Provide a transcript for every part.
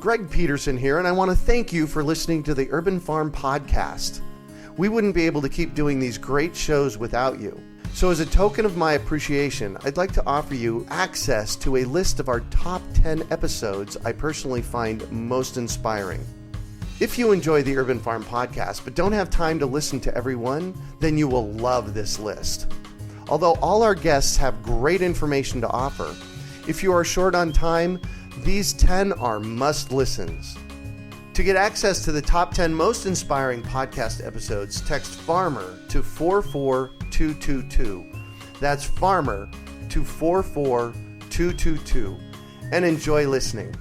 Greg Peterson here, and I want to thank you for listening to the Urban Farm Podcast. We wouldn't be able to keep doing these great shows without you. So as a token of my appreciation, I'd like to offer you access to a list of our top 10 episodes I personally find most inspiring. If you enjoy the Urban Farm Podcast but don't have time to listen to every one, then you will love this list. Although all our guests have great information to offer, if you are short on time, these 10 are must-listens. To get access to the top 10 most inspiring podcast episodes, text FARMER to 44222. That's FARMER to 44222. And enjoy listening.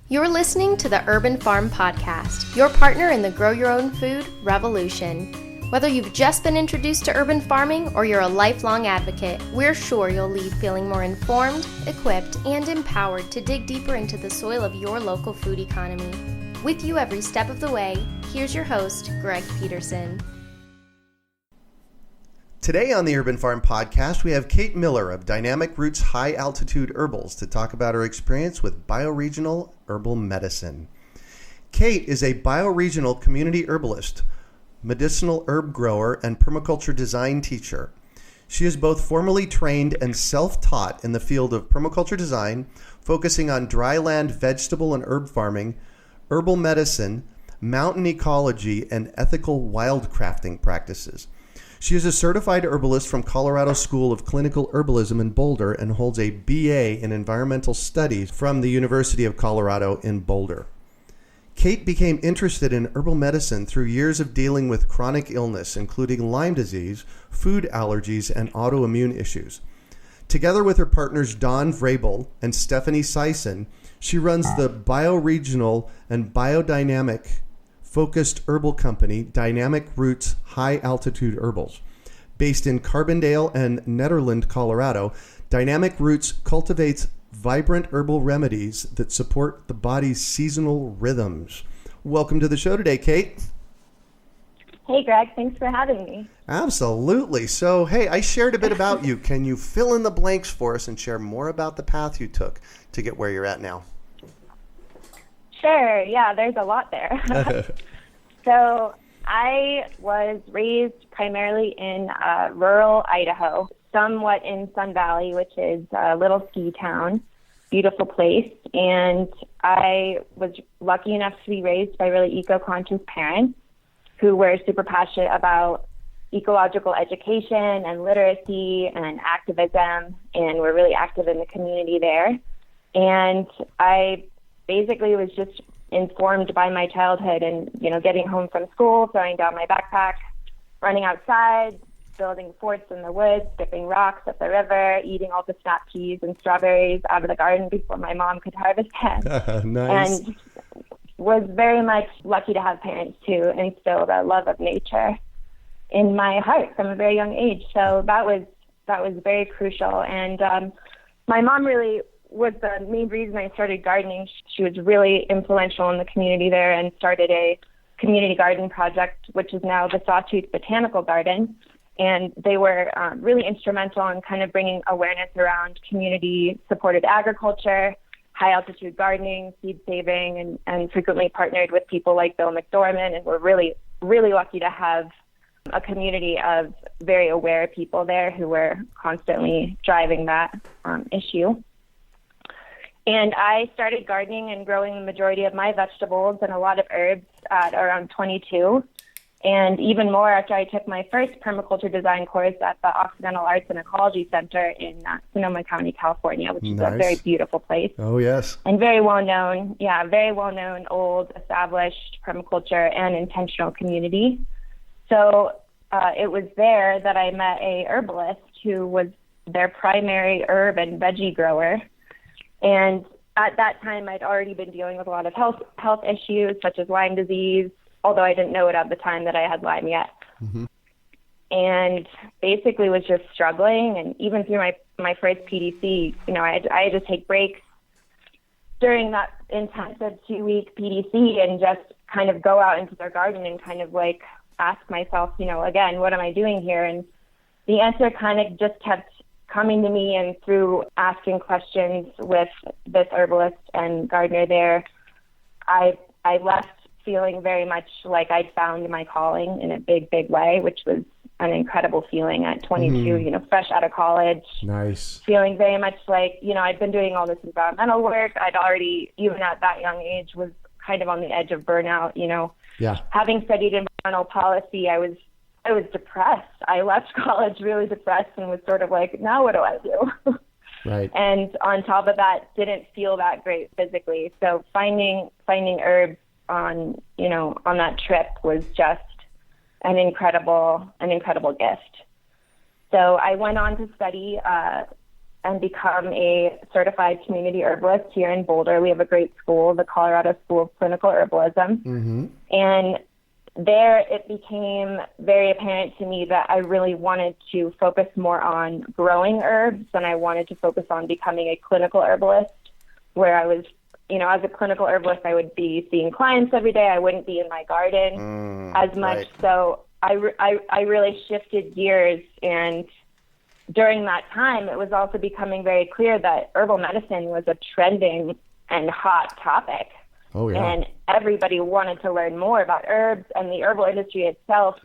You're listening to the Urban Farm Podcast, your partner in the Grow Your Own Food revolution. Whether you've just been introduced to urban farming or you're a lifelong advocate, we're sure you'll leave feeling more informed, equipped, and empowered to dig deeper into the soil of your local food economy. With you every step of the way, here's your host, Greg Peterson. Today on the Urban Farm Podcast, we have Kate Miller of Dynamic Roots High Altitude Herbals to talk about her experience with bioregional herbal medicine. Kate is a bioregional community herbalist, medicinal herb grower, and permaculture design teacher. She is both formally trained and self-taught in the field of permaculture design, focusing on dryland vegetable and herb farming, herbal medicine, mountain ecology, and ethical wildcrafting practices. She is a certified herbalist from Colorado School of Clinical Herbalism in Boulder and holds a BA in Environmental Studies from the University of Colorado in Boulder. Kate became interested in herbal medicine through years of dealing with chronic illness, including Lyme disease, food allergies, and autoimmune issues. Together with her partners Don Vrabel and Stephanie Sison, she runs the bioregional and biodynamic focused herbal company Dynamic Roots High Altitude Herbals. Based in Carbondale and Nederland, Colorado, Dynamic Roots cultivates vibrant herbal remedies that support the body's seasonal rhythms. Welcome to the show today, Kate. Hey, Greg. Thanks for having me. Absolutely. So, hey, I shared a bit about you. Can you fill in the blanks for us and share more about the path you took to get where you're at now? Sure. Yeah, there's a lot there. So I was raised primarily in rural Idaho, somewhat in Sun Valley, which is a little ski town, beautiful place. And I was lucky enough to be raised by really eco-conscious parents who were super passionate about ecological education and literacy and activism, and were really active in the community there. And I basically was just informed by my childhood and, getting home from school, throwing down my backpack, running outside, building forts in the woods, skipping rocks up the river, eating all the snap peas and strawberries out of the garden before my mom could harvest them. Nice. And was very much lucky to have parents who instilled a love of nature in my heart from a very young age. So that was very crucial. And my mom really was the main reason I started gardening. She was really influential in the community there and started a community garden project, which is now the Sawtooth Botanical Garden. And they were really instrumental in kind of bringing awareness around community-supported agriculture, high-altitude gardening, seed saving, and frequently partnered with people like Bill McDorman. And we're really, really lucky to have a community of very aware people there who were constantly driving that issue. And I started gardening and growing the majority of my vegetables and a lot of herbs at around 22. And even more after I took my first permaculture design course at the Occidental Arts and Ecology Center in Sonoma County, California, which is a very beautiful place. Oh, yes. And very well-known, old, established permaculture and intentional community. So it was there that I met a herbalist who was their primary herb and veggie grower. And at that time, I'd already been dealing with a lot of health issues, such as Lyme disease, although I didn't know it at the time that I had Lyme yet. Mm-hmm. And basically was just struggling. And even through my first PDC, I had to take breaks during that intensive 2-week PDC and just kind of go out into their garden and kind of ask myself, again, what am I doing here? And the answer kind of just kept coming to me and through asking questions with this herbalist and gardener there, I left feeling very much like I'd found my calling in a big, big way, which was an incredible feeling at 22, fresh out of college. Nice. Feeling very much like, I'd been doing all this environmental work. I'd already, even at that young age, was kind of on the edge of burnout, Yeah. Having studied environmental policy, I was depressed. I left college really depressed and was sort of like, now what do I do? Right. And on top of that, didn't feel that great physically. So finding herbs on that trip was just an incredible gift. So I went on to study and become a certified community herbalist here in Boulder. We have a great school, the Colorado School of Clinical Herbalism. Mm-hmm. And there it became very apparent to me that I really wanted to focus more on growing herbs, and I wanted to focus on becoming a clinical herbalist, where I was, as a clinical herbalist, I would be seeing clients every day. I wouldn't be in my garden as much. Right. So I really shifted gears, and during that time, it was also becoming very clear that herbal medicine was a trending and hot topic. Oh, yeah. And everybody wanted to learn more about herbs, and the herbal industry itself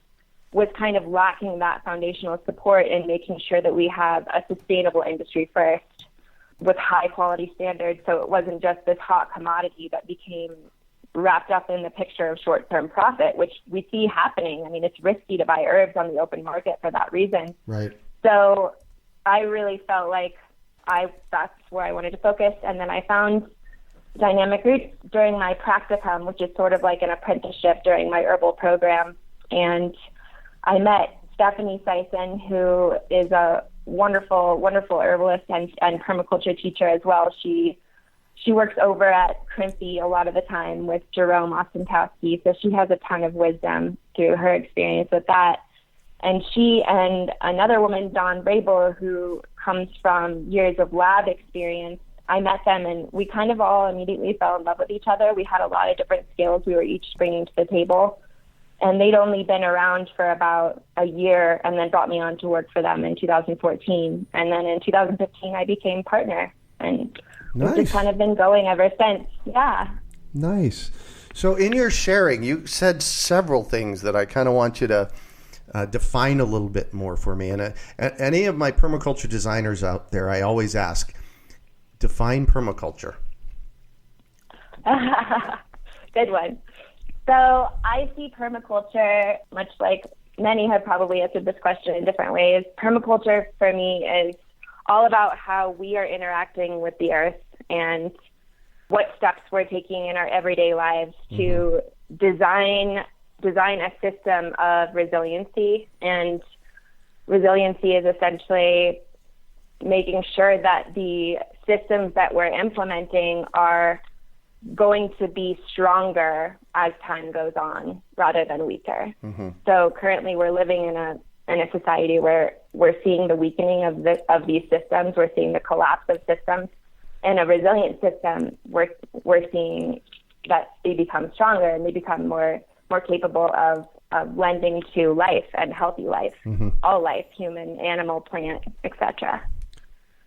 was kind of lacking that foundational support in making sure that we have a sustainable industry first with high quality standards. So it wasn't just this hot commodity that became wrapped up in the picture of short-term profit, which we see happening. I mean, it's risky to buy herbs on the open market for that reason. Right. So I really felt like that's where I wanted to focus. And then I found Dynamic Roots during my practicum, which is sort of like an apprenticeship during my herbal program. And I met Stephanie Sison, who is a wonderful, wonderful herbalist and permaculture teacher as well. She works over at Crimpy a lot of the time with Jerome Ostentowski, so she has a ton of wisdom through her experience with that. And she and another woman, Dawn Rabel, who comes from years of lab experience, I met them and we kind of all immediately fell in love with each other. We had a lot of different skills we were each bringing to the table. And they'd only been around for about a year and then brought me on to work for them in 2014. And then in 2015, I became partner. And Nice. we've just kind of been going ever since. Yeah. Nice. So in your sharing, you said several things that I kind of want you to define a little bit more for me. And any of my permaculture designers out there, I always ask, define permaculture. Good one. So I see permaculture, much like many have probably answered this question in different ways. Permaculture for me is all about how we are interacting with the earth and what steps we're taking in our everyday lives to design a system of resiliency. And resiliency is essentially making sure that the systems that we're implementing are going to be stronger as time goes on rather than weaker. So currently we're living in a society where we're seeing the weakening of these systems. We're seeing the collapse of systems. In a resilient system, we're seeing that they become stronger and they become more capable of lending to life and healthy life, all life, human, animal, plant, etc.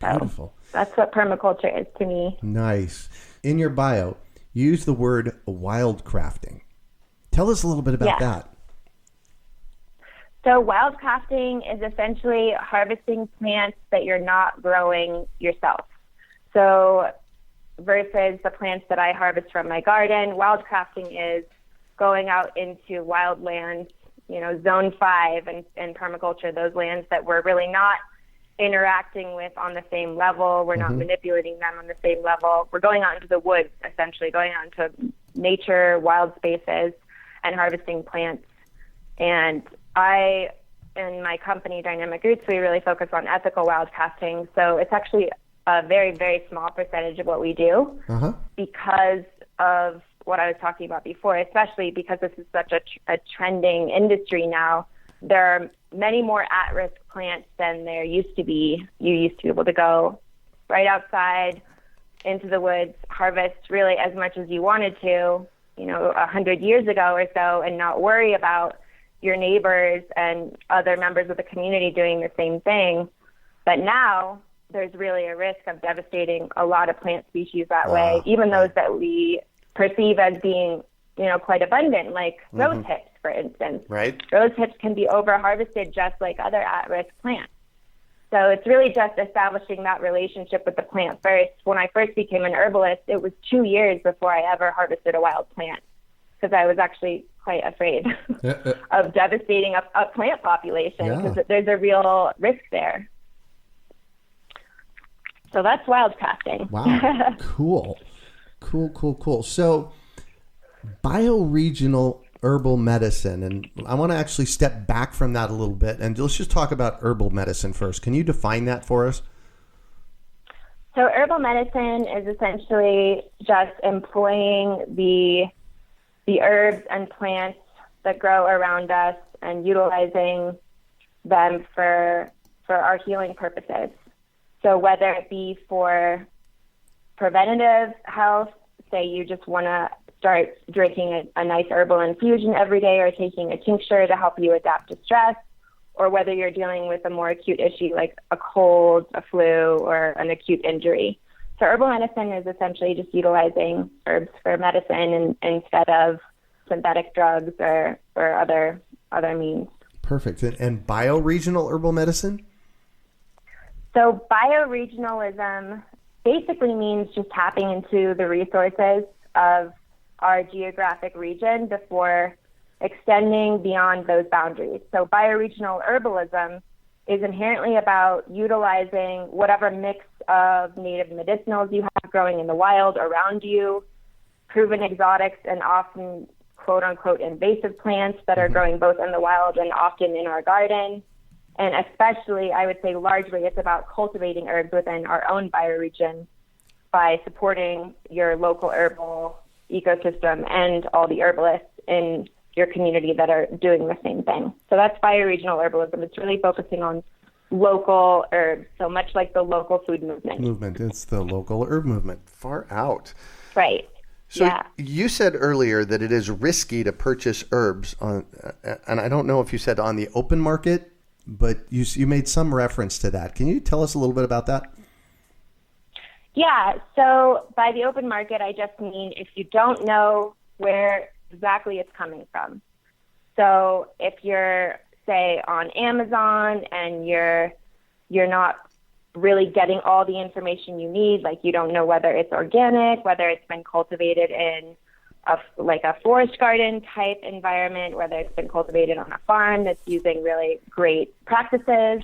So Beautiful. that's what permaculture is to me. Nice. In your bio, you use the word wildcrafting. Tell us a little bit about that. So wildcrafting is essentially harvesting plants that you're not growing yourself. So versus the plants that I harvest from my garden, wildcrafting is going out into wild lands, zone 5 and permaculture, those lands that we're really not interacting with on the same level. We're not manipulating them on the same level. We're going out into the woods, essentially, going out into nature, wild spaces, and harvesting plants. And I, in my company, Dynamic Roots, we really focus on ethical wildcrafting. So it's actually a very, very small percentage of what we do because of what I was talking about before, especially because this is such a trending industry now. There are many more at-risk plants than there used to be. You used to be able to go right outside into the woods, harvest really as much as you wanted to, 100 years ago or so, and not worry about your neighbors and other members of the community doing the same thing. But now there's really a risk of devastating a lot of plant species that way, even those that we perceive as being, quite abundant, like rose hips, for instance. Right. Rose hips can be over-harvested just like other at-risk plants. So it's really just establishing that relationship with the plant first. When I first became an herbalist, it was 2 years before I ever harvested a wild plant, because I was actually quite afraid of devastating a plant population, because there's a real risk there. So that's wildcrafting. Wow. Cool. So bioregional herbal medicine, and I want to actually step back from that a little bit, and let's just talk about herbal medicine first. Can you define that for us? So herbal medicine is essentially just employing the herbs and plants that grow around us and utilizing them for our healing purposes. So whether it be for preventative health, say you just want to start drinking a nice herbal infusion every day, or taking a tincture to help you adapt to stress, or whether you're dealing with a more acute issue like a cold, a flu, or an acute injury. So herbal medicine is essentially just utilizing herbs for medicine instead of synthetic drugs or other means. Perfect. And bioregional herbal medicine? So bioregionalism basically means just tapping into the resources of our geographic region before extending beyond those boundaries. So bioregional herbalism is inherently about utilizing whatever mix of native medicinals you have growing in the wild around you, proven exotics, and often quote-unquote invasive plants that are growing both in the wild and often in our garden. And especially, I would say largely, it's about cultivating herbs within our own bioregion by supporting your local herbal ecosystem and all the herbalists in your community that are doing the same thing. So that's bioregional herbalism. It's really focusing on local herbs, so much like the local food movement. It's the local herb movement. Far out. Right. So you said earlier that it is risky to purchase herbs on, and I don't know if you said on the open market, but you made some reference to that. Can you tell us a little bit about that? Yeah, so by the open market, I just mean if you don't know where exactly it's coming from. So if you're, say, on Amazon and you're not really getting all the information you need, like you don't know whether it's organic, whether it's been cultivated in a forest garden type environment, whether it's been cultivated on a farm that's using really great practices.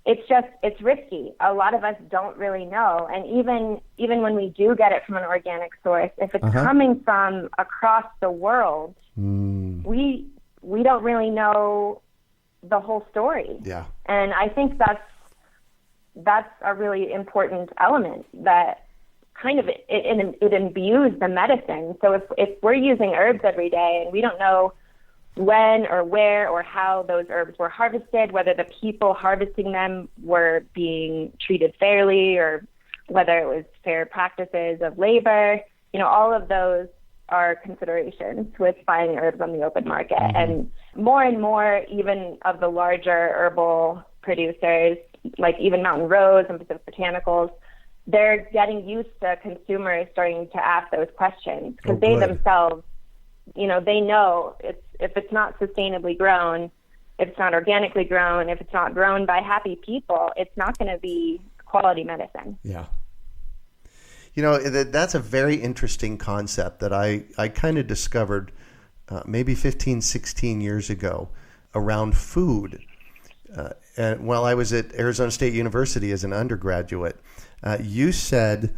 It's risky. A lot of us don't really know. And even when we do get it from an organic source, if it's coming from across the world, we don't really know the whole story. Yeah. And I think that's a really important element that kind of it imbues the medicine. So if we're using herbs every day and we don't know when or where or how those herbs were harvested, whether the people harvesting them were being treated fairly, or whether it was fair practices of labor, all of those are considerations with buying herbs on the open market. And more, even of the larger herbal producers, like even Mountain Rose and Pacific Botanicals, they're getting used to consumers starting to ask those questions, because they themselves, they know if it's not sustainably grown, if it's not organically grown, if it's not grown by happy people, it's not going to be quality medicine. Yeah. That's a very interesting concept that I kind of discovered maybe 15, 16 years ago around food. And while I was at Arizona State University as an undergraduate, you said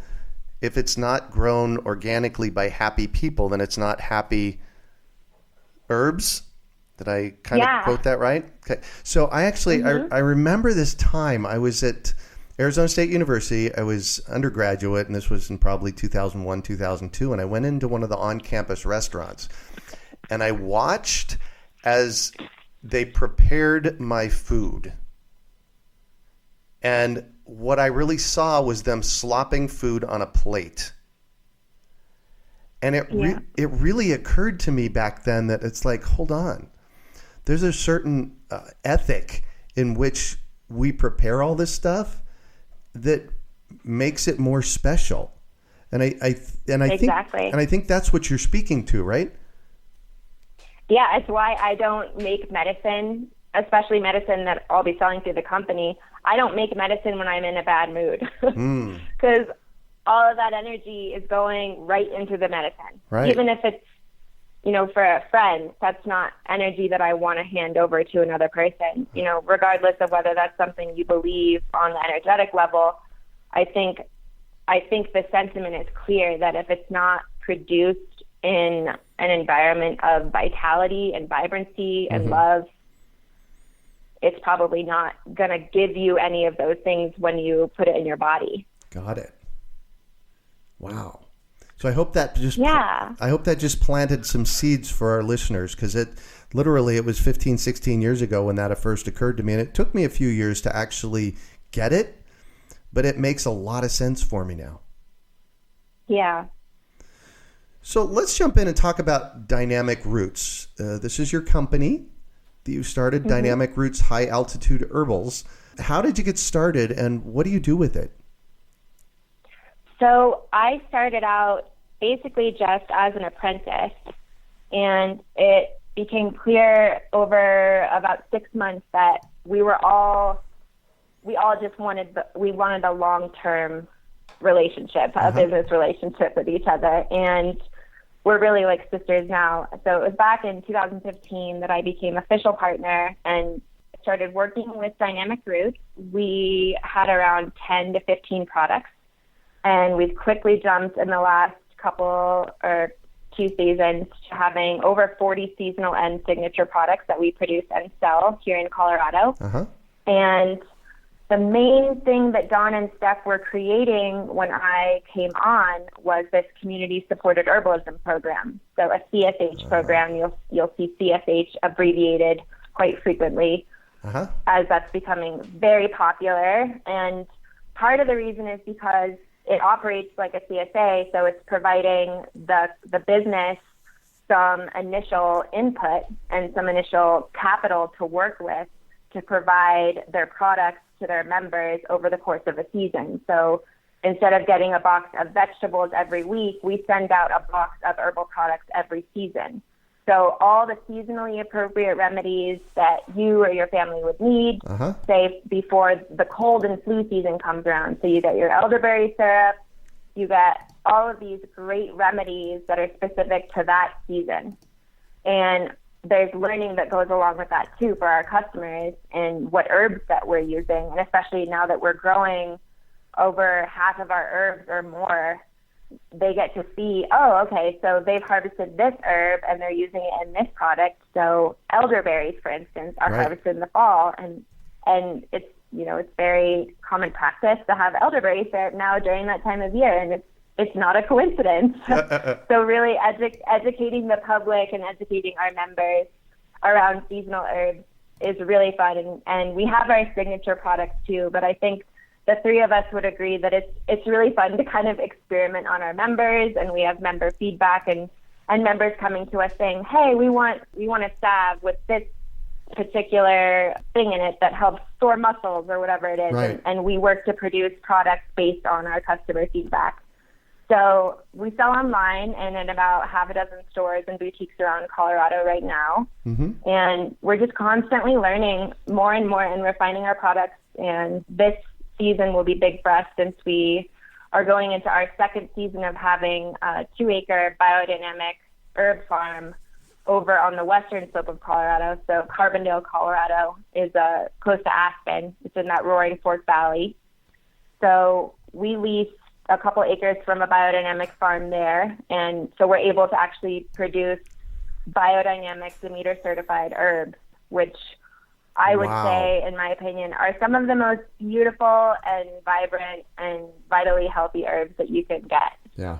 if it's not grown organically by happy people, then it's not happy herbs. Did I kind of quote that right? Okay. So I actually, I remember this time I was at Arizona State University. I was undergraduate, and this was in probably 2001, 2002, and I went into one of the on-campus restaurants, and I watched as they prepared my food. And what I really saw was them slopping food on a plate. And it really occurred to me back then that it's like, hold on. There's a certain ethic in which we prepare all this stuff that makes it more special. And I Exactly. think that's what you're speaking to, right? Yeah, it's why I don't make medicine, especially medicine that I'll be selling through the company. I don't make medicine when I'm in a bad mood, because all of that energy is going right into the medicine. Right. Even if it's, for a friend, that's not energy that I want to hand over to another person, regardless of whether that's something you believe on the energetic level. I think the sentiment is clear that if it's not produced in an environment of vitality and vibrancy and love, it's probably not going to give you any of those things when you put it in your body. Got it. Wow. So I hope that just planted some seeds for our listeners, because it was 15, 16 years ago when that first occurred to me. And it took me a few years to actually get it, but it makes a lot of sense for me now. Yeah. So let's jump in and talk about Dynamic Roots. This is your company that you started, Dynamic Roots High Altitude Herbals. How did you get started, and what do you do with it? So I started out basically just as an apprentice, and it became clear over about 6 months that we all just wanted a long-term relationship, a business relationship with each other, and we're really like sisters now. So it was back in 2015 that I became official partner and started working with Dynamic Roots. We had around 10 to 15 products, and we've quickly jumped in the last couple or 2 seasons to having over 40 seasonal and signature products that we produce and sell here in Colorado. And the main thing that Don and Steph were creating when I came on was this community-supported herbalism program. So a CSH program, you'll see CSH abbreviated quite frequently, as that's becoming very popular. And part of the reason is because it operates like a CSA, so it's providing the business some initial input and some initial capital to work with to provide their products to their members over the course of a season. So instead of getting a box of vegetables every week, we send out a box of herbal products every season. So all the seasonally appropriate remedies that you or your family would need, say before the cold and flu season comes around. So you get your elderberry syrup, you get all of these great remedies that are specific to that season. And there's learning that goes along with that too for our customers and what herbs that we're using. And especially now that we're growing over half of our herbs or more, they get to see, oh, okay, so they've harvested this herb and they're using it in this product. So elderberries, for instance, are harvested in the fall, and it's it's very common practice to have elderberry syrup now during that time of year, and it's not a coincidence. So really educating the public and educating our members around seasonal herbs is really fun, and we have our signature products too. But I think the three of us would agree that it's really fun to kind of experiment on our members, and we have member feedback and members coming to us saying, hey, we want a salve with this particular thing in it that helps sore muscles or whatever it is. And we work to produce products based on our customer feedback. So we sell online and in about half a dozen stores and boutiques around Colorado right now. And we're just constantly learning more and more and refining our products. And this season will be big for us since we are going into our second season of having a 2-acre biodynamic herb farm over on the western slope of Colorado. So Carbondale, Colorado is close to Aspen. It's in that Roaring Fork Valley. So we lease a couple acres from a biodynamic farm there. And so we're able to actually produce biodynamic Demeter certified herbs, which I would say, in my opinion, are some of the most beautiful and vibrant and vitally healthy herbs that you can get. Yeah.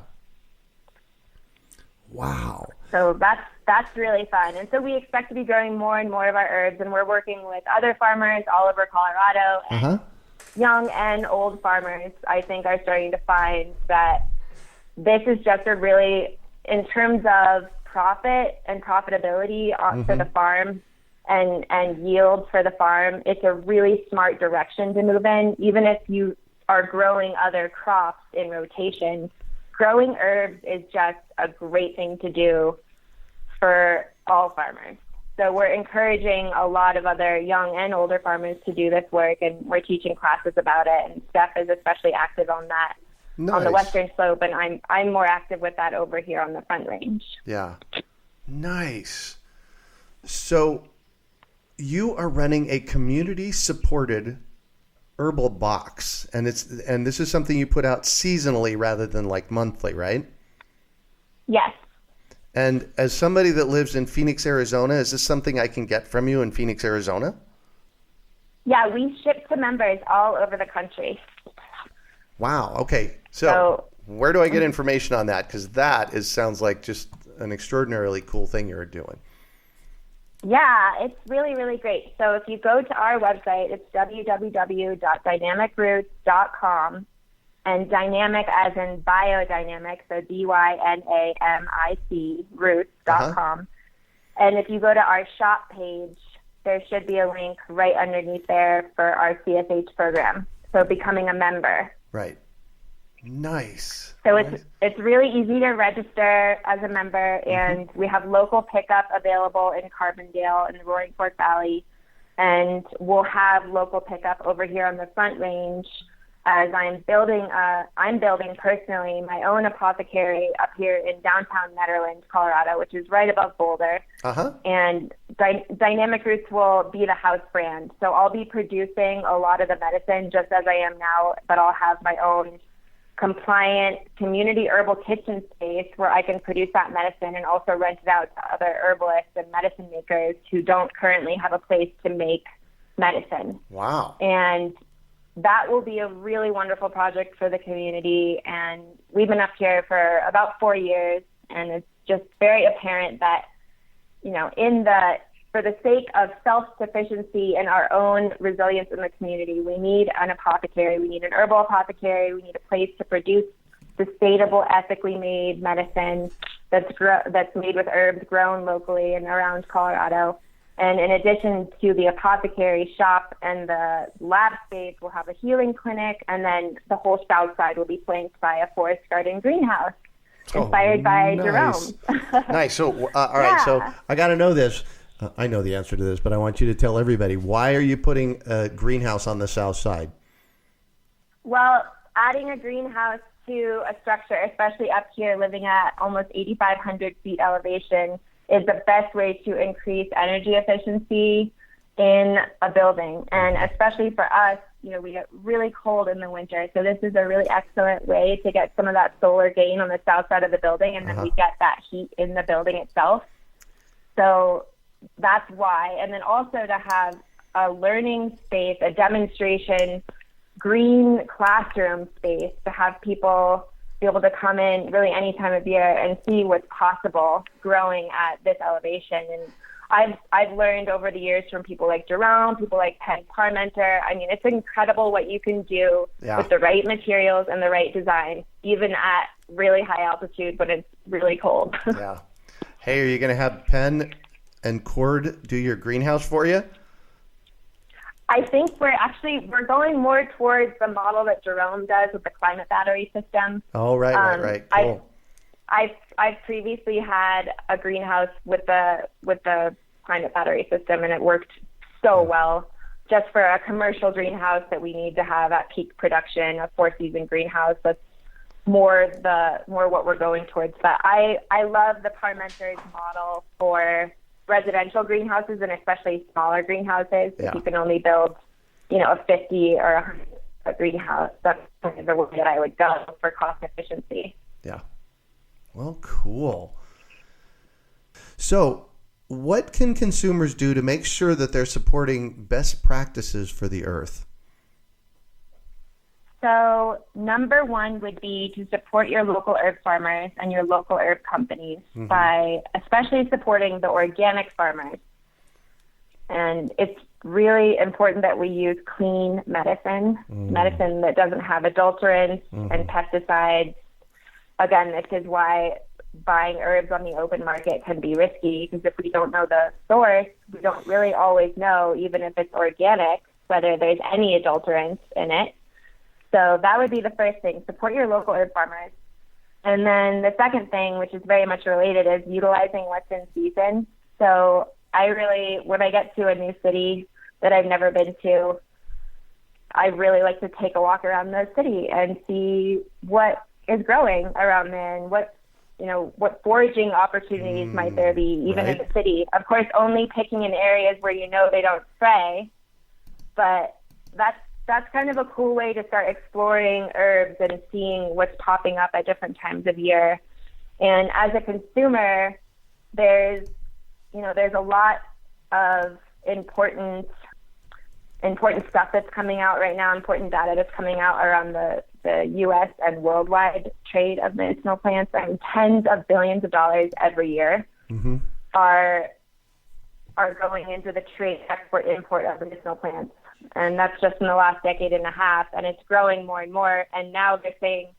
Wow. So that's really fun. And so we expect to be growing more and more of our herbs, and we're working with other farmers all over Colorado. And young and old farmers, I think, are starting to find that this is just a really, in terms of profit and profitability for the farm, and yield for the farm, it's a really smart direction to move in. Even if you are growing other crops in rotation, growing herbs is just a great thing to do for all farmers. So we're encouraging a lot of other young and older farmers to do this work, and we're teaching classes about it. And Steph is especially active on that on the Western Slope, and I'm more active with that over here on the Front Range. Yeah. Nice. So you are running a community-supported herbal box, and this is something you put out seasonally rather than like monthly, right? Yes. And as somebody that lives in Phoenix, Arizona, is this something I can get from you in Phoenix, Arizona? Yeah, we ship to members all over the country. Wow. Okay. So where do I get information on that? Because sounds like just an extraordinarily cool thing you're doing. Yeah, it's really, really great. So if you go to our website, it's www.dynamicroots.com, and dynamic as in biodynamic, so DYNAMIC roots.com. And if you go to our shop page, there should be a link right underneath there for our CSH program. So becoming a member. Right. Nice. So it's really easy to register as a member, and we have local pickup available in Carbondale in the Roaring Fork Valley, and we'll have local pickup over here on the Front Range, as I'm building personally my own apothecary up here in downtown Nederland, Colorado, which is right above Boulder. And Dynamic Roots will be the house brand. So I'll be producing a lot of the medicine just as I am now, but I'll have my own compliant community herbal kitchen space where I can produce that medicine and also rent it out to other herbalists and medicine makers who don't currently have a place to make medicine. Wow. And that will be a really wonderful project for the community. And we've been up here for about 4 years, and it's just very apparent that, for the sake of self-sufficiency and our own resilience in the community, we need an apothecary. We need an herbal apothecary. We need a place to produce sustainable, ethically made medicine that's made with herbs grown locally and around Colorado. And in addition to the apothecary shop and the lab space, we'll have a healing clinic, and then the whole south side will be flanked by a forest garden greenhouse inspired by Jerome. Nice. So, all right. So I got to know this. I know the answer to this, but I want you to tell everybody, why are you putting a greenhouse on the south side? Well, adding a greenhouse to a structure, especially up here living at almost 8,500 feet elevation, is the best way to increase energy efficiency in a building. And especially for us, we get really cold in the winter. So this is a really excellent way to get some of that solar gain on the south side of the building, and then we get that heat in the building itself. So that's why. And then also to have a learning space, a demonstration, green classroom space to have people be able to come in really any time of year and see what's possible growing at this elevation. And I've learned over the years from people like Jerome, people like Penn Parmenter. I mean, it's incredible what you can do with the right materials and the right design, even at really high altitude when it's really cold. Yeah. Hey, are you going to have Penn and Cord do your greenhouse for you? I think we're going more towards the model that Jerome does with the climate battery system. Oh, right. Cool. I've previously had a greenhouse with the climate battery system, and it worked so well. Just for a commercial greenhouse that we need to have at peak production, a 4-season greenhouse, that's more what we're going towards. But I love the Parmenter's model for residential greenhouses, and especially smaller greenhouses. If you can only build, a 50 or 100 greenhouse, that's kind of the way that I would go for cost efficiency. Yeah. Well, cool. So what can consumers do to make sure that they're supporting best practices for the earth? So number one would be to support your local herb farmers and your local herb companies by especially supporting the organic farmers. And it's really important that we use clean medicine that doesn't have adulterants and pesticides. Again, this is why buying herbs on the open market can be risky, because if we don't know the source, we don't really always know, even if it's organic, whether there's any adulterants in it. So that would be the first thing. Support your local herb farmers. And then the second thing, which is very much related, is utilizing what's in season. So when I get to a new city that I've never been to, I really like to take a walk around the city and see what is growing around there, and what foraging opportunities might there be, even in the city. Of course, only picking in areas where they don't spray, but that's kind of a cool way to start exploring herbs and seeing what's popping up at different times of year. And as a consumer, there's a lot of important stuff that's coming out right now, important data that's coming out around the U.S. and worldwide trade of medicinal plants. I mean, tens of billions of dollars every year are going into the trade, export, import of medicinal plants. And that's just in the last decade and a half, and it's growing more and more. And now they're saying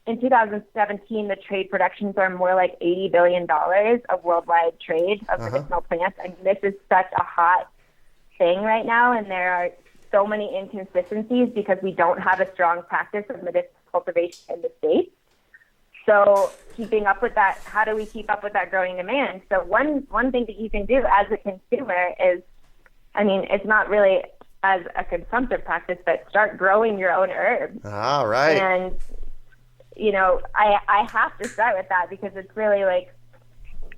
in 2017, the trade productions are more like $80 billion of worldwide trade of medicinal plants. And this is such a hot thing right now, and there are so many inconsistencies because we don't have a strong practice of medicinal cultivation in the States. So keeping up with that, how do we keep up with that growing demand? So one thing that you can do as a consumer is, it's not really as a consumptive practice, but start growing your own herbs. All right. And, I have to start with that, because it's really like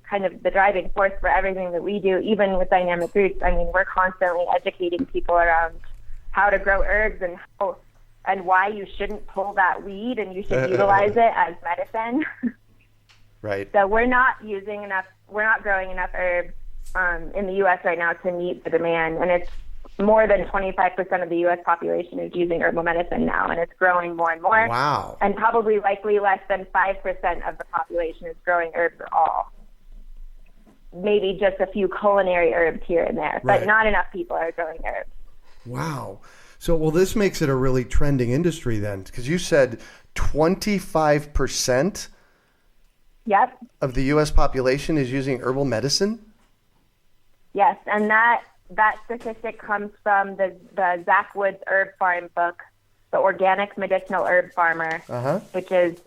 kind of the driving force for everything that we do, even with Dynamic Roots. We're constantly educating people around how to grow herbs and why you shouldn't pull that weed and you should utilize it as medicine. Right. So we're not growing enough herbs in the U.S. right now to meet the demand, and it's more than 25% of the U.S. population is using herbal medicine now, and it's growing more and more. Wow. And probably likely less than 5% of the population is growing herbs at all. Maybe just a few culinary herbs here and there, but not enough people are growing herbs. Wow. So, this makes it a really trending industry then, because you said 25% of the U.S. population is using herbal medicine? Yes, and that statistic comes from the Zach Woods Herb Farm book, The Organic Medicinal Herb Farmer, which is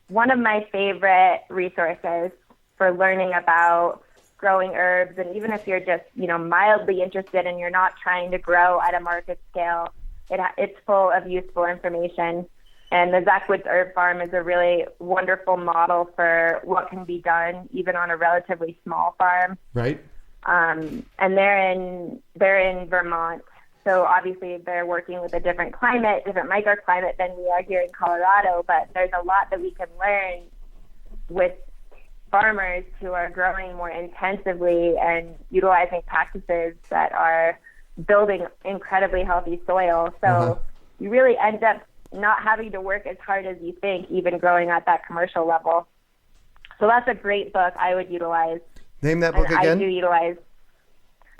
one of my favorite resources for learning about growing herbs. And even if you're just, mildly interested and you're not trying to grow at a market scale, it's full of useful information. And the Zach Woods Herb Farm is a really wonderful model for what can be done even on a relatively small farm. Right. And they're in Vermont. So obviously they're working with a different climate, different microclimate than we are here in Colorado, but there's a lot that we can learn with farmers who are growing more intensively and utilizing practices that are building incredibly healthy soil. So you really end up not having to work as hard as you think, even growing at that commercial level. So that's a great book I would utilize. Name that book again. I do utilize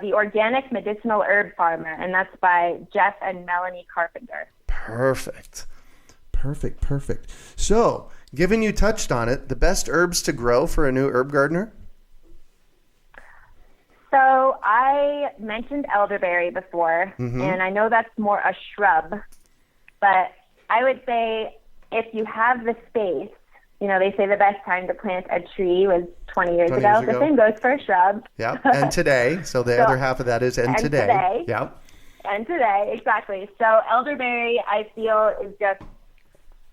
The Organic Medicinal Herb Farmer, and that's by Jeff and Melanie Carpenter. Perfect. So, given you touched on it, the best herbs to grow for a new herb gardener? So I mentioned elderberry before, and I know that's more a shrub, but I would say if you have the space, they say the best time to plant a tree was 20 years ago. The same goes for a shrub. Yeah, and today. So the other half of that is and today. Yeah. And today, exactly. So elderberry, I feel, is just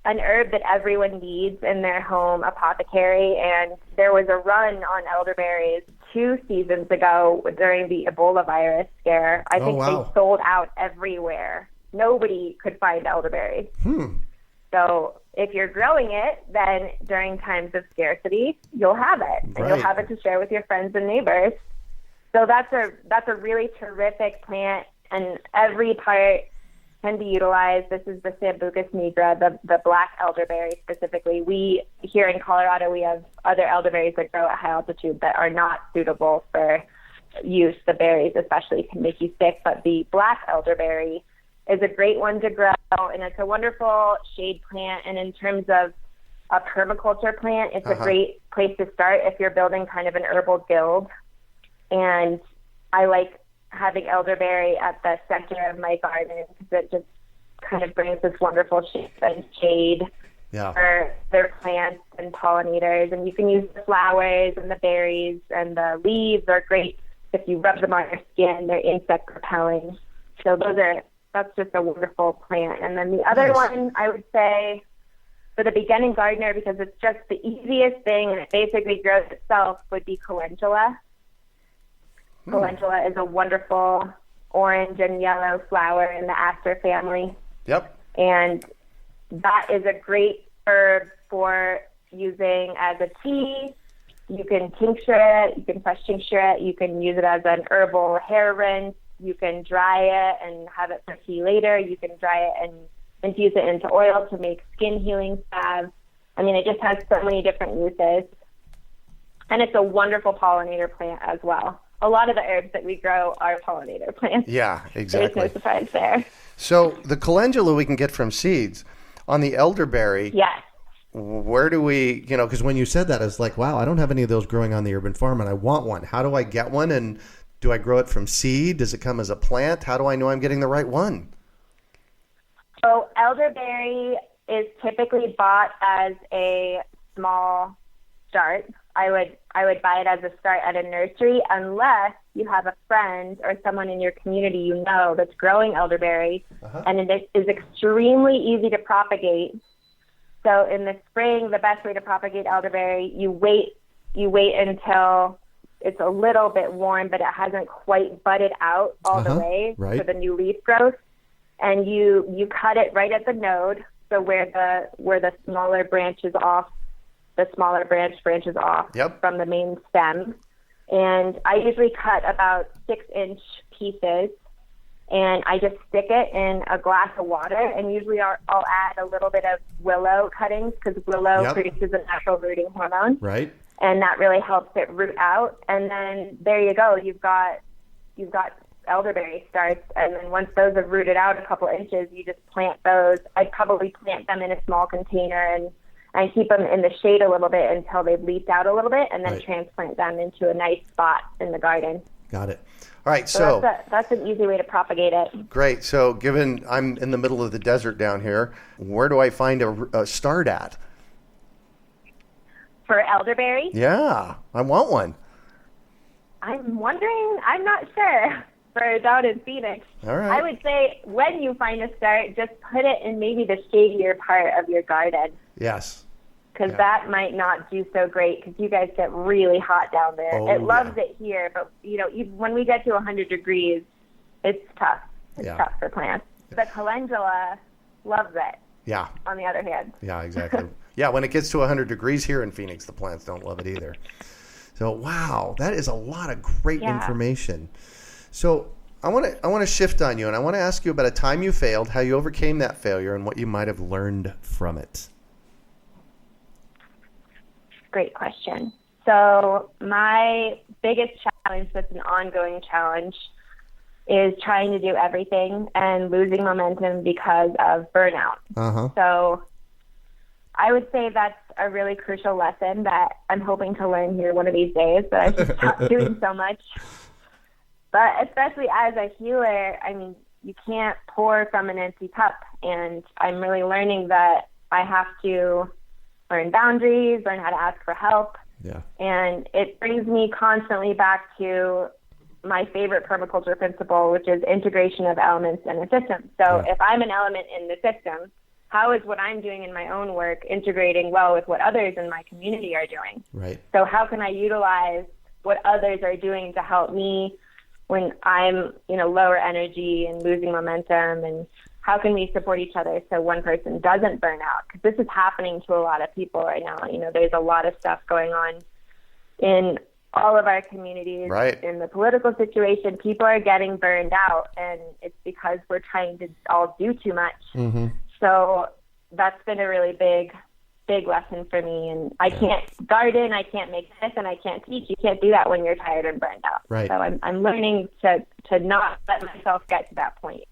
an herb that everyone needs in their home apothecary. And there was a run on elderberries 2 seasons ago during the Ebola virus scare. I think they sold out everywhere. Nobody could find elderberry. So if you're growing it, then during times of scarcity, you'll have it. And you'll have it to share with your friends and neighbors. So that's a really terrific plant, and every part can be utilized. This is the Sambucus nigra, the black elderberry specifically. We, here in Colorado, we have other elderberries that grow at high altitude that are not suitable for use. The berries especially can make you sick, but the black elderberry is a great one to grow, and it's a wonderful shade plant. And in terms of a permaculture plant, it's a great place to start if you're building kind of an herbal guild. And I like having elderberry at the center of my garden because it just kind of brings this wonderful shape and shade for their plants and pollinators. And you can use the flowers and the berries, and the leaves are great if you rub them on your skin. They're insect repelling. So that's just a wonderful plant. And then the other one, I would say, for the beginning gardener, because it's just the easiest thing and it basically grows itself, would be calendula. Calendula is a wonderful orange and yellow flower in the aster family. Yep. And that is a great herb for using as a tea. You can tincture it, you can fresh tincture it, you can use it as an herbal hair rinse, you can dry it and have it for tea later, you can dry it and infuse it into oil to make skin healing salve. I mean, it just has so many different uses. And it's a wonderful pollinator plant as well. A lot of the herbs that we grow are pollinator plants. Yeah, exactly. There's no surprise there. So the calendula we can get from seeds. On the elderberry, yes. Where do we, because when you said that, I was like, wow, I don't have any of those growing on the urban farm and I want one. How do I get one? And do I grow it from seed? Does it come as a plant? How do I know I'm getting the right one? So elderberry is typically bought as a small start. I would buy it as a start at a nursery unless you have a friend or someone in your community that's growing elderberry, and it is extremely easy to propagate. So in the spring, the best way to propagate elderberry, you wait until it's a little bit warm, but it hasn't quite budded out all the way for the new leaf growth, and you cut it right at the node, so where the smaller branches off. The smaller branches off from the main stem. And I usually cut about 6-inch pieces, and I just stick it in a glass of water, and usually I'll add a little bit of willow cuttings because willow produces a natural rooting hormone. Right. And that really helps it root out. And then there you go. You've got elderberry starts, and then once those have rooted out a couple inches, you just plant those. I'd probably plant them in a small container and keep them in the shade a little bit until they've leafed out a little bit, and then transplant them into a nice spot in the garden. Got it. All right, so that's an easy way to propagate it. Great. So given I'm in the middle of the desert down here, where do I find a start at? For elderberry? Yeah, I want one. I'm not sure. For down in Phoenix. All right. I would say when you find a start, just put it in maybe the shadier part of your garden. Yes. Because that might not do so great because you guys get really hot down there. It loves it here, but when we get to 100 degrees, it's tough. It's tough for plants. The calendula loves it. Yeah. On the other hand. Yeah, exactly. Yeah, when it gets to 100 degrees here in Phoenix, the plants don't love it either. So, wow, that is a lot of great information. So I want to shift on you, and I want to ask you about a time you failed, how you overcame that failure, and what you might have learned from it. Great question. So my biggest challenge, that's an ongoing challenge, is trying to do everything and losing momentum because of burnout. So I would say that's a really crucial lesson that I'm hoping to learn here one of these days, but I just stopped doing so much. But especially as a healer, I mean, you can't pour from an empty cup. And I'm really learning that I have to learn boundaries, learn how to ask for help. Yeah. And it brings me constantly back to my favorite permaculture principle, which is integration of elements in a system. So if I'm an element in the system, how is what I'm doing in my own work integrating well with what others in my community are doing? Right. So how can I utilize what others are doing to help me when I'm, lower energy and losing momentum, and how can we support each other so one person doesn't burn out? Because this is happening to a lot of people right now. There's a lot of stuff going on in all of our communities. Right. In the political situation, people are getting burned out, and it's because we're trying to all do too much. Mm-hmm. So that's been a really big lesson for me. And I can't garden, I can't make this, and I can't teach. You can't do that when you're tired and burned out. Right. So I'm learning to not let myself get to that point.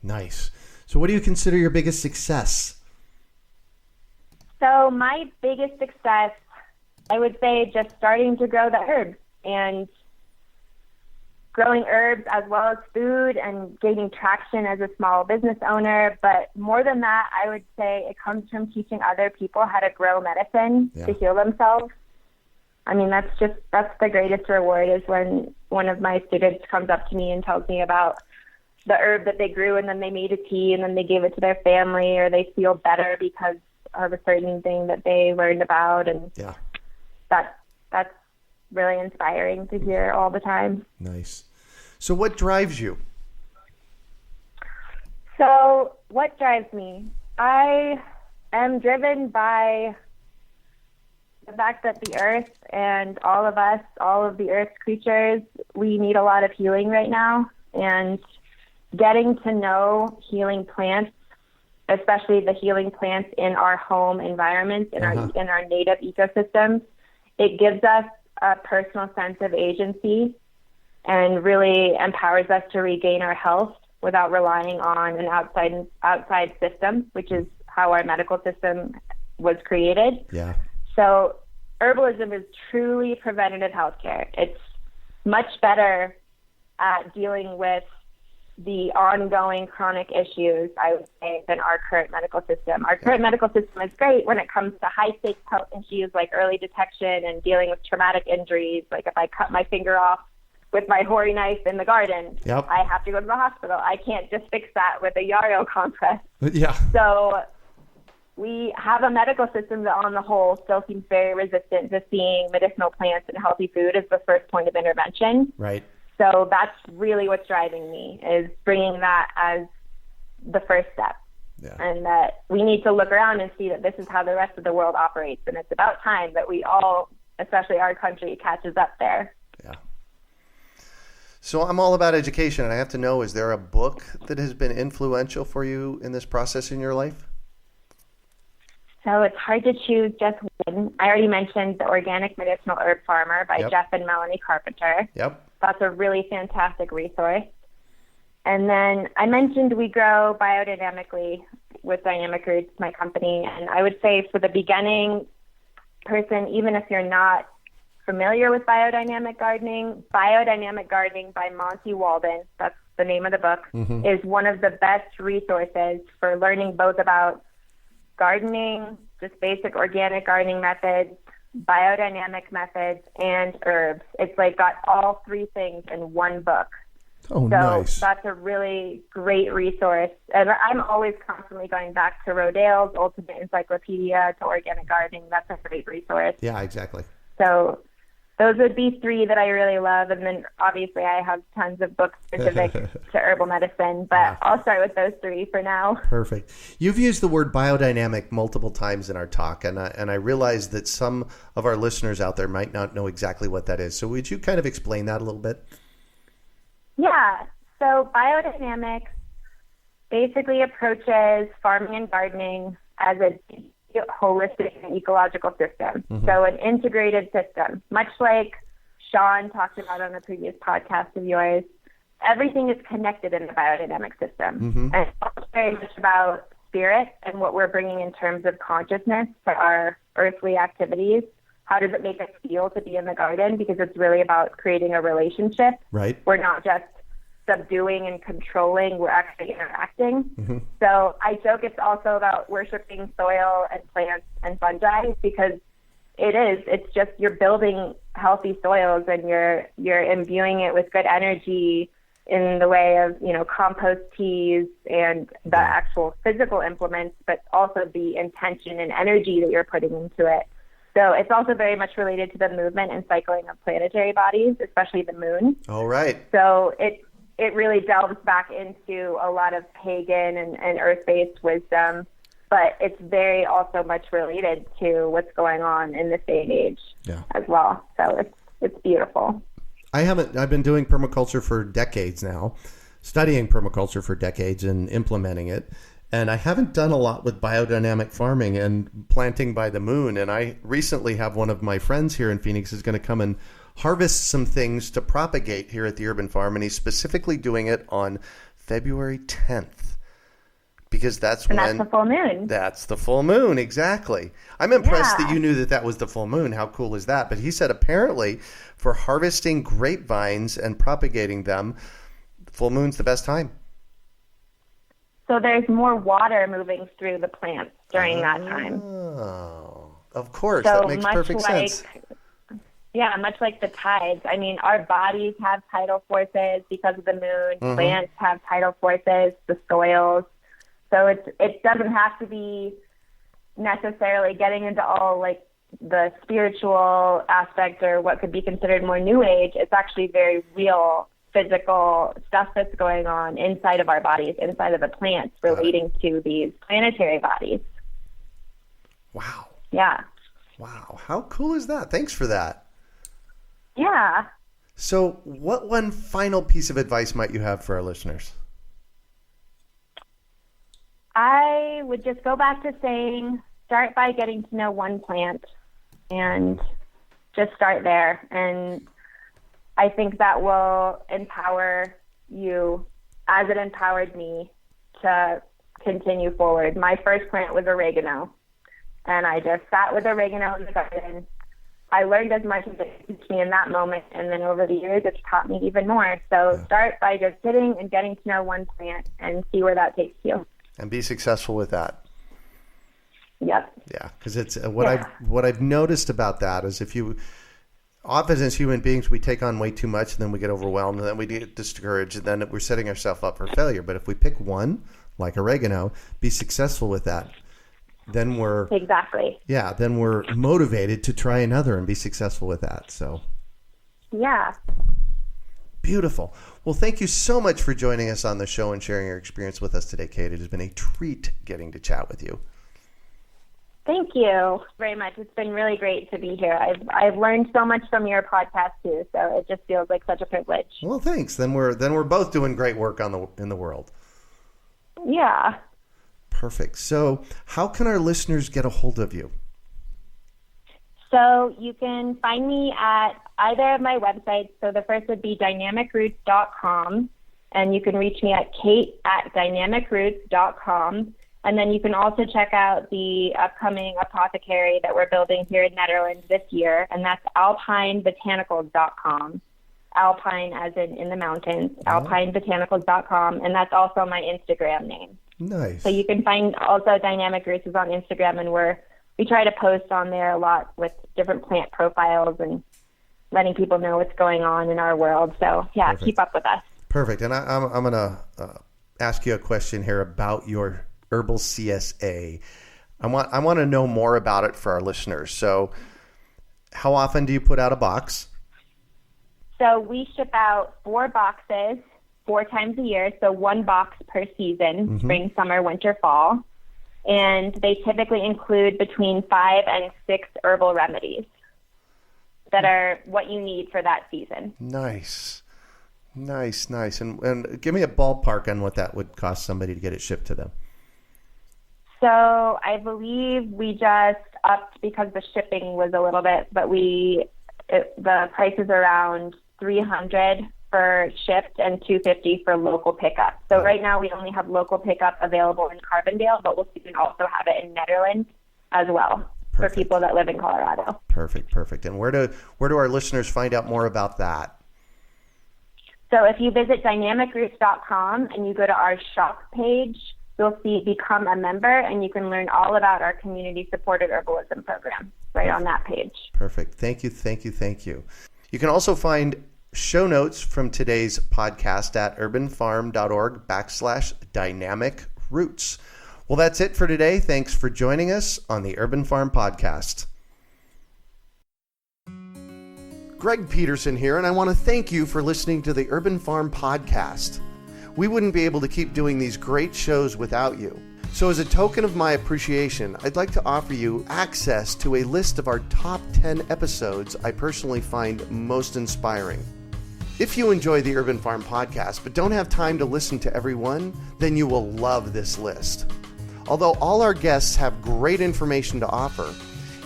Nice. So what do you consider your biggest success? So my biggest success, I would say, just starting to grow the herbs and growing herbs as well as food and gaining traction as a small business owner. But more than that, I would say it comes from teaching other people how to grow medicine to heal themselves. I mean, that's the greatest reward, is when one of my students comes up to me and tells me about the herb that they grew, and then they made a tea and then they gave it to their family, or they feel better because of a certain thing that they learned about. And that's really inspiring to hear all the time. Nice. So what drives you? So what drives me? I am driven by the fact that the earth and all of us, all of the earth's creatures, we need a lot of healing right now. And getting to know healing plants, especially the healing plants in our home environments, in our native ecosystems, it gives us a personal sense of agency and really empowers us to regain our health without relying on an outside system, which is how our medical system was created. Yeah. So herbalism is truly preventative healthcare. It's much better at dealing with the ongoing chronic issues, I would say, than our current medical system. Our current medical system is great when it comes to high-stakes health issues like early detection and dealing with traumatic injuries. Like if I cut my finger off with my Hori knife in the garden, I have to go to the hospital. I can't just fix that with a Yarrow compress. Yeah. So we have a medical system that on the whole still seems very resistant to seeing medicinal plants and healthy food as the first point of intervention. Right. So that's really what's driving me, is bringing that as the first step. Yeah. And that we need to look around and see that this is how the rest of the world operates. And it's about time that we all, especially our country, catches up there. Yeah. So I'm all about education, and I have to know, is there a book that has been influential for you in this process in your life? So it's hard to choose just one. I already mentioned The Organic Medicinal Herb Farmer by Jeff and Melanie Carpenter. Yep. That's a really fantastic resource. And then I mentioned we grow biodynamically with Dynamic Roots, my company. And I would say for the beginning person, even if you're not familiar with biodynamic gardening by Monty Walden, that's the name of the book, is one of the best resources for learning both about gardening, just basic organic gardening methods, biodynamic methods, and herbs. It's like got all three things in one book. Oh, so nice. That's a really great resource. And I'm always constantly going back to Rodale's Ultimate Encyclopedia, to organic gardening. That's a great resource. Yeah, exactly. So those would be three that I really love. And then obviously I have tons of books specific to herbal medicine, but I'll start with those three for now. Perfect. You've used the word biodynamic multiple times in our talk, and I realize that some of our listeners out there might not know exactly what that is. So would you kind of explain that a little bit? Yeah. So biodynamics basically approaches farming and gardening as a holistic and ecological system. So an integrated system, much like Sean talked about on the previous podcast of yours. Everything is connected in the biodynamic system. And it's very much about spirit and what we're bringing in terms of consciousness to our earthly activities. How does it make us feel to be in the garden? Because it's really about creating a relationship. Right. We're not just subduing and controlling, we're actually interacting. So I joke it's also about worshiping soil and plants and fungi, because it's just you're building healthy soils and you're imbuing it with good energy in the way of, compost teas and the actual physical implements, but also the intention and energy that you're putting into it. So it's also very much related to the movement and cycling of planetary bodies, especially the moon. All right. So it really delves back into a lot of pagan and earth-based wisdom, but it's very also much related to what's going on in this day and age as well. So it's beautiful. I've been doing permaculture for decades now, studying permaculture for decades and implementing it. And I haven't done a lot with biodynamic farming and planting by the moon. And I recently have one of my friends here in Phoenix is going to come and harvest some things to propagate here at the Urban Farm. And he's specifically doing it on February 10th. Because that's the full moon. That's the full moon, exactly. I'm impressed Yeah. that you knew that was the full moon. How cool is that? But he said apparently for harvesting grapevines and propagating them, full moon's the best time. So there's more water moving through the plants during that time. Oh, of course. So That makes much perfect sense. Yeah, much like the tides. I mean, our bodies have tidal forces because of the moon. Mm-hmm. Plants have tidal forces, the soils. So it doesn't have to be necessarily getting into all like the spiritual aspect or what could be considered more new age. It's actually very real physical stuff that's going on inside of our bodies, inside of the plants relating to these planetary bodies. Wow. Yeah. Wow. How cool is that? Thanks for that. Yeah. So what one final piece of advice might you have for our listeners? I would just go back to saying, start by getting to know one plant and just start there. And I think that will empower you as it empowered me to continue forward. My first plant was oregano, and I just sat with oregano in the garden. I learned as much as it could teach me in that moment, and then over the years, it's taught me even more. So start by just sitting and getting to know one plant and see where that takes you. And be successful with that. Yep. Yeah, because it's what I've noticed about that is if you often as human beings we take on way too much and then we get overwhelmed and then we get discouraged and then we're setting ourselves up for failure. But if we pick one like oregano, be successful with that, then we're motivated to try another and be successful with that. So yeah. Beautiful. Well, thank you so much for joining us on the show and sharing your experience with us today, Kate. It has been a treat getting to chat with you. Thank you very much. It's been really great to be here. I've learned so much from your podcast too, so it just feels like such a privilege. Well, thanks. Then we're both doing great work in the world. Yeah. Perfect. So, how can our listeners get a hold of you? So you can find me at either of my websites. So the first would be dynamicroots.com, and you can reach me at kate@dynamicroots.com. And then you can also check out the upcoming apothecary that we're building here in Netherlands this year, and that's alpinebotanicals.com. Alpine as in the mountains, alpinebotanicals.com, and that's also my Instagram name. Nice. So you can find also Dynamic Roots is on Instagram, and we try to post on there a lot with different plant profiles and letting people know what's going on in our world. So yeah, Perfect. Keep up with us. Perfect. And I'm going to ask you a question here about your Herbal CSA. I want to know more about it for our listeners. So how often do you put out a box? So we ship out 4 boxes 4 times a year. So 1 box per season, spring, summer, winter, fall. And they typically include between 5 and 6 herbal remedies that are what you need for that season. Nice. And give me a ballpark on what that would cost somebody to get it shipped to them. So I believe we just upped because the shipping was a little bit, but the price is around $300 for shipped and $250 for local pickup. So right now we only have local pickup available in Carbondale, but we'll soon also have it in Netherlands as well. Perfect. For people that live in Colorado. Perfect. And where do our listeners find out more about that? So if you visit dynamicroots.com and you go to our shop page, you'll see Become a Member, and you can learn all about our community-supported herbalism program right on that page. Perfect. Thank you. You can also find show notes from today's podcast at urbanfarm.org/dynamic-roots. Well, that's it for today. Thanks for joining us on the Urban Farm Podcast. Greg Peterson here, and I want to thank you for listening to the Urban Farm Podcast. We wouldn't be able to keep doing these great shows without you. So as a token of my appreciation, I'd like to offer you access to a list of our top 10 episodes I personally find most inspiring. If you enjoy the Urban Farm Podcast but don't have time to listen to every one, then you will love this list. Although all our guests have great information to offer,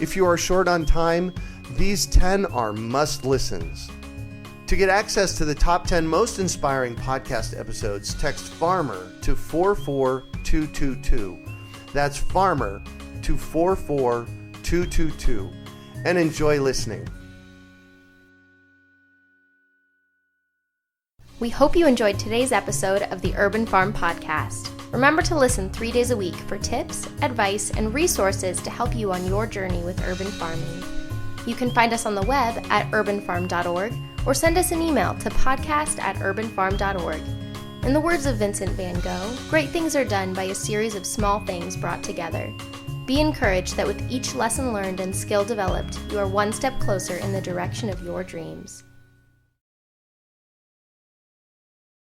if you are short on time, these 10 are must-listens. To get access to the top 10 most inspiring podcast episodes, text FARMER to 44222. That's FARMER to 44222. And enjoy listening. We hope you enjoyed today's episode of the Urban Farm Podcast. Remember to listen 3 days a week for tips, advice, and resources to help you on your journey with urban farming. You can find us on the web at urbanfarm.org or send us an email to podcast@urbanfarm.org. In the words of Vincent van Gogh, great things are done by a series of small things brought together. Be encouraged that with each lesson learned and skill developed, you are one step closer in the direction of your dreams.